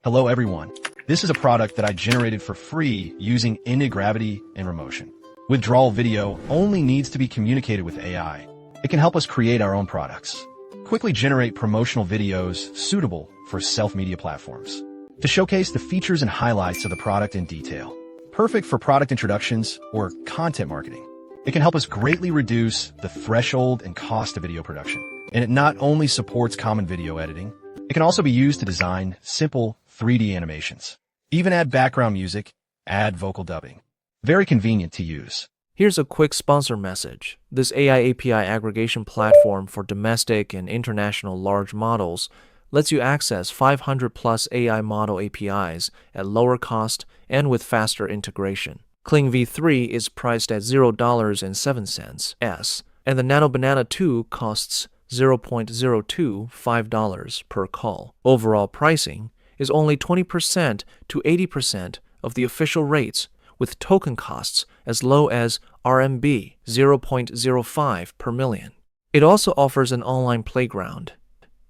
Hello everyone. This is a product that I generated for free using Antigravity+Remotion. Withdrawal video only needs to be communicated with AI. It can help us create our own products. Quickly generate promotional videos suitable for self-media platforms. To showcase the features and highlights of the product in detail. Perfect for product introductions or content marketing. It can help us greatly reduce the threshold and cost of video production. And it not only supports common video editing, it can also be used to design simple 3D animations. Even add background music, add vocal dubbing. Very convenient to use. Here's a quick sponsor message. This AIAPI aggregation platform for domestic and international large models lets you access 500 plus AI model APIs at lower cost and with faster integration. Kling v3 is priced at $0.07, and the NanoBanana 2 costs $0.025 per call. Overall pricing is only 20% to 80% of the official rates, with token costs as low as RMB 0.05 per million. It also offers an online playground,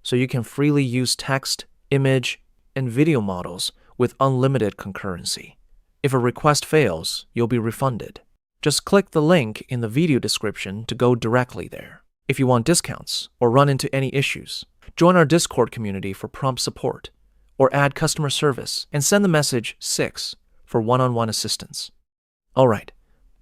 so you can freely use text, image, and video models with unlimited concurrency. If a request fails, you'll be refunded. Just click the link in the video description to go directly there. If you want discounts or run into any issues, join our Discord community for prompt support, or add customer service and send the message 6 for one-on-one assistance. Alright,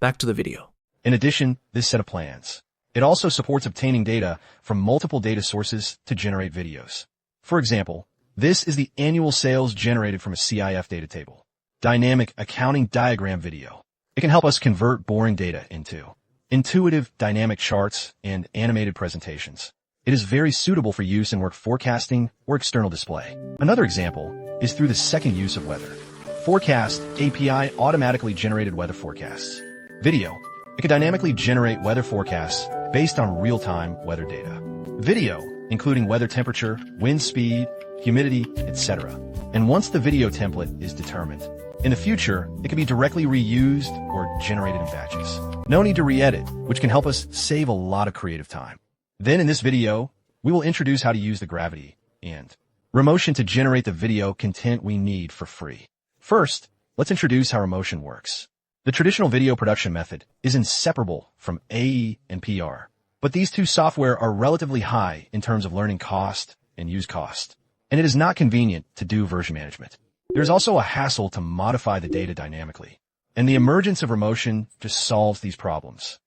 back to the video. In addition, this set of plans. It also supports obtaining data from multiple data sources to generate videos. For example, this is the annual sales generated from a CIF data table. Dynamic accounting diagram video. It can help us convert boring data into intuitive dynamic charts and animated presentations. It is very suitable for use in work forecasting or external display. Another example is through the second use of weather. Forecast API automatically generated weather forecasts. Video. It can dynamically generate weather forecasts based on real-time weather data. Video, including weather temperature, wind speed, humidity, etc. And once the video template is determined, in the future, it can be directly reused or generated in batches. No need to re-edit, which can help us save a lot of creative time. Then in this video, we will introduce how to use the Gravity and Remotion to generate the video content we need for free. First, let's introduce how Remotion works. The traditional video production method is inseparable from AE and PR, but these two software are relatively high in terms of learning cost and use cost, and it is not convenient to do version management. There's also a hassle to modify the data dynamically, and the emergence of Remotion just solves these problems.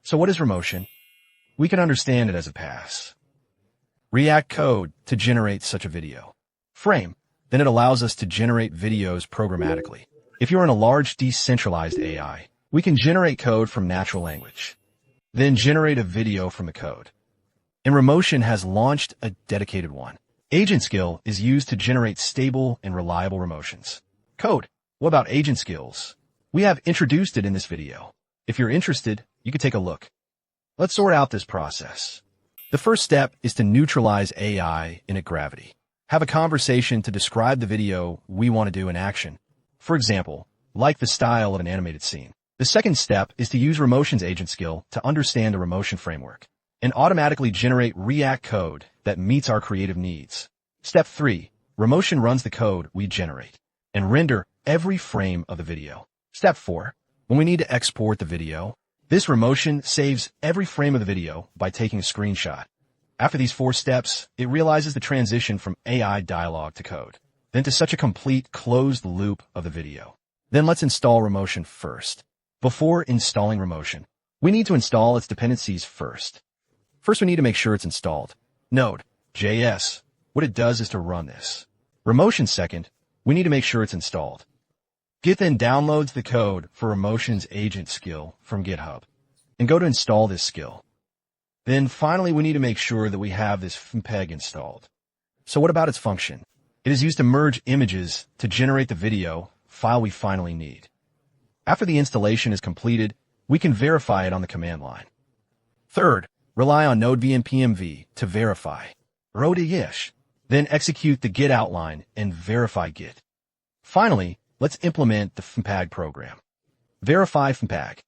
So what is Remotion? We can understand it as a pass. React code to generate such a video. Frame. Then it allows us to generate videos programmatically. If you're in a large decentralized AI, we can generate code from natural language, then generate a video from the code. And Remotion has launched a dedicated one. Agent skill is used to generate stable and reliable Remotions. Code. What about agent skills? We have introduced it in this video. If you're interested, you can take a look. Let's sort out this process. The first step is to neutralize AI in a Gravity. Have a conversation to describe the video we want to do in action. For example, like the style of an animated scene. The second step is to use Remotion's agent skill to understand the Remotion framework and automatically generate React code that meets our creative needs. Step 3. Remotion runs the code we generate and render every frame of the video. Step 4. When we need to export the video, this Remotion saves every frame of the video by taking a screenshot. After these 4 steps, it realizes the transition from AI dialogue to code, then to such a complete closed loop of the video. Then let's install Remotion first. Before installing Remotion, we need to install its dependencies first. First, we need to make sure it's installed. Node.js. What it does is to run this. Remotion second, we need to make sure it's installed. Git then downloads the code for Remotion's agent skill from GitHub and go to install this skill. Then finally, we need to make sure that we have this FmpEG installed. So what about its function? It is used to merge images to generate the video file we finally need. After the installation is completed, we can verify it on the command line. Third, rely on node.vnpmv to verify. Rode-ish. Then execute the Git outline and verify Git. Finally, let's implement the FmpEG program. Verify FmpEG.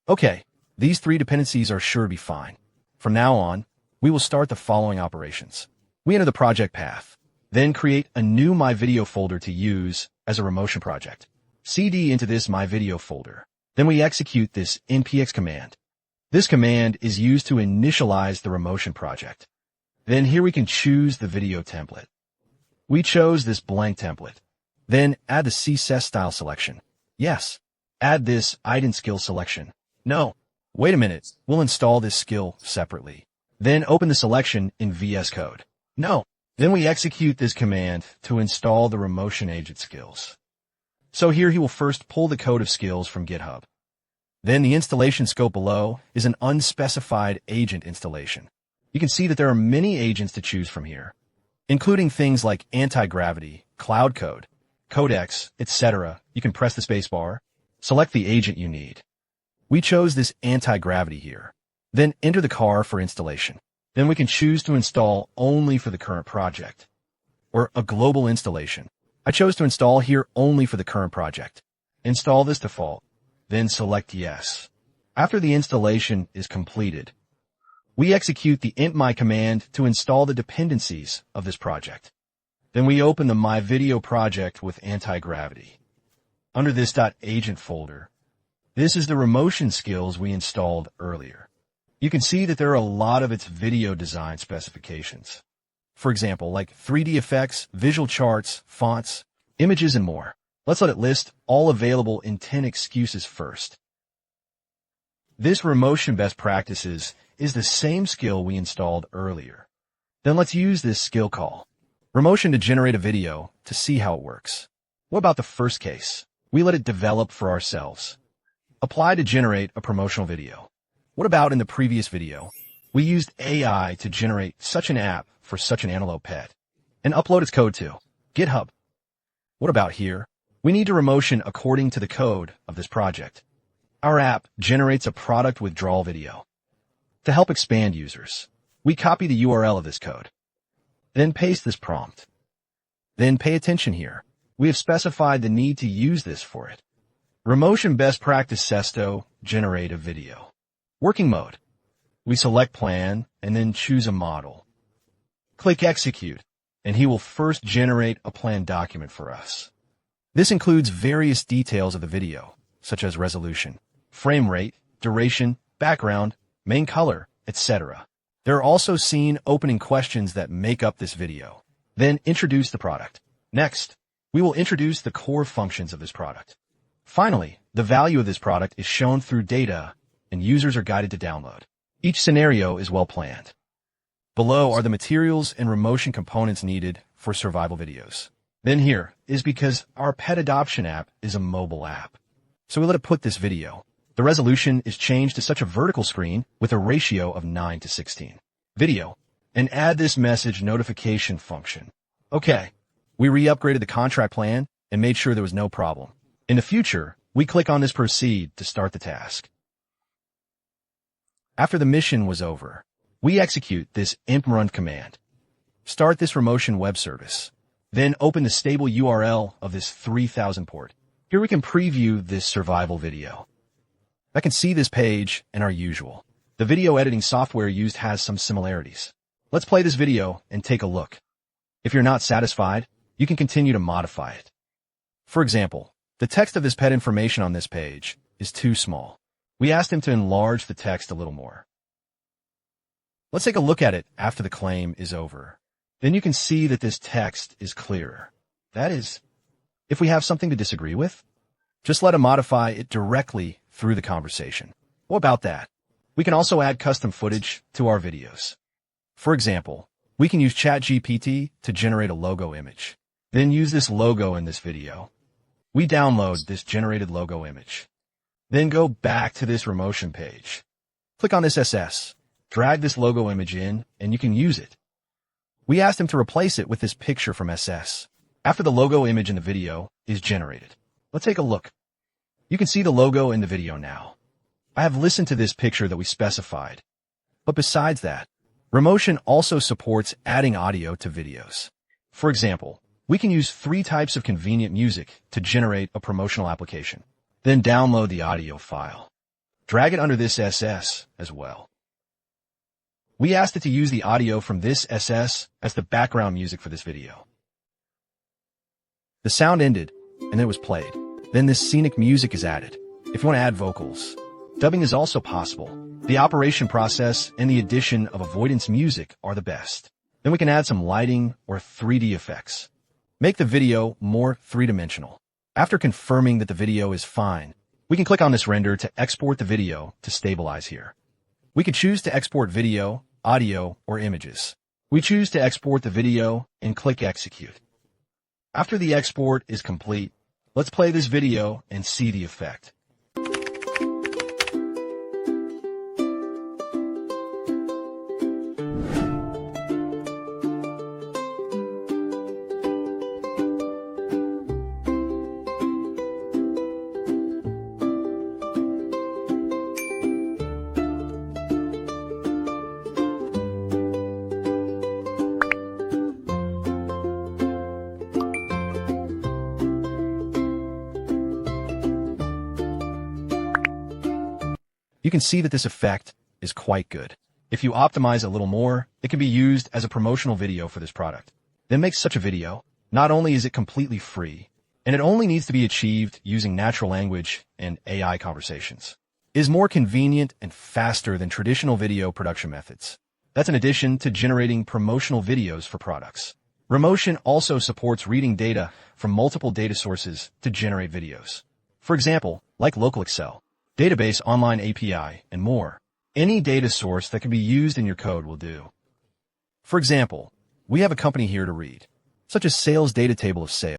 Okay, these 3 dependencies are sure to be fine. From now on, we will start the following operations. We enter the project path. Then create a new My Video folder to use as a Remotion project. CD into this My Video folder. Then we execute this npx command. This command is used to initialize the Remotion project. Then here we can choose the video template. We chose this blank template. Then add the CSS style selection. Yes. Add this ident skill selection. No. Wait a minute. We'll install this skill separately. Then open the selection in VS Code. No. Then we execute this command to install the Remotion agent skills. So here he will first pull the code of skills from GitHub. Then the installation scope below is an unspecified agent installation. You can see that there are many agents to choose from here, including things like Antigravity, Cloud Code, Codex, etc. You can press the spacebar, select the agent you need. We chose this Antigravity here. Then enter the CAR for installation. Then we can choose to install only for the current project, or a global installation. I chose to install here only for the current project. Install this default, then select Yes. After the installation is completed, we execute the intmy command to install the dependencies of this project. Then we open the My Video project with Antigravity. Under this .agent folder, this is the Remotion skills we installed earlier. You can see that there are a lot of its video design specifications. For example, like 3D effects, visual charts, fonts, images, and more. Let's let it list all available in 10 excuses first. This Remotion best practices is the same skill we installed earlier. Then let's use this skill call, Remotion, to generate a video to see how it works. What about the first case? We let it develop for ourselves. Apply to generate a promotional video. What about in the previous video? We used AI to generate such an app for such an antelope pet and upload its code to GitHub. What about here? We need to Remotion according to the code of this project. Our app generates a product withdrawal video. To help expand users, we copy the URL of this code. Then paste this prompt. Then pay attention here. We have specified the need to use this for it. Remotion best practice Sesto, generate a video. Working mode. We select plan and then choose a model. Click execute, and he will first generate a plan document for us. This includes various details of the video, such as resolution, frame rate, duration, background, main color, etc. There are also seen opening questions that make up this video. Then introduce the product. Next, we will introduce the core functions of this product. Finally, the value of this product is shown through data, and users are guided to download. Each scenario is well planned. Below are the materials and Remotion components needed for survival videos. Then here is because our pet adoption app is a mobile app. So we let it put this video. The resolution is changed to such a vertical screen with a ratio of 9:16. Video. And add this message notification function. Okay. We re-upgraded the contract plan and made sure there was no problem. In the future, we click on this proceed to start the task. After the mission was over, we execute this imp-run command. Start this Remotion web service. Then open the stable URL of this 3000 port. Here we can preview this survival video. I can see this page and our usual. The video editing software used has some similarities. Let's play this video and take a look. If you're not satisfied, you can continue to modify it. For example, the text of this pet information on this page is too small. We asked him to enlarge the text a little more. Let's take a look at it after the claim is over. Then you can see that this text is clearer. That is, if we have something to disagree with, just let him modify it directly through the conversation. What about that? We can also add custom footage to our videos. For example, we can use ChatGPT to generate a logo image. Then use this logo in this video. We download this generated logo image. Then go back to this Remotion page. Click on this SS. Drag this logo image in, and you can use it. We asked him to replace it with this picture from SS. After the logo image in the video is generated. Let's take a look. You can see the logo in the video now. I have listened to this picture that we specified. But besides that, Remotion also supports adding audio to videos. For example, we can use 3 types of convenient music to generate a promotional application. Then download the audio file. Drag it under this SS as well. We asked it to use the audio from this SS as the background music for this video. The sound ended, and then it was played. Then this scenic music is added. If you want to add vocals, dubbing is also possible. The operation process and the addition of avoidance music are the best. Then we can add some lighting or 3D effects. Make the video more three-dimensional. After confirming that the video is fine, we can click on this render to export the video to stabilize here. We could choose to export video, audio, or images. We choose to export the video and click execute. After the export is complete, let's play this video and see the effect. You can see that this effect is quite good. If you optimize a little more, it can be used as a promotional video for this product. Then make such a video. Not only is it completely free, and it only needs to be achieved using natural language and AI conversations. It is more convenient and faster than traditional video production methods. That's in addition to generating promotional videos for products. Remotion also supports reading data from multiple data sources to generate videos. For example, like local Excel, database online API, and more. Any data source that can be used in your code will do. For example, we have a company here to read, such as sales data table of sales.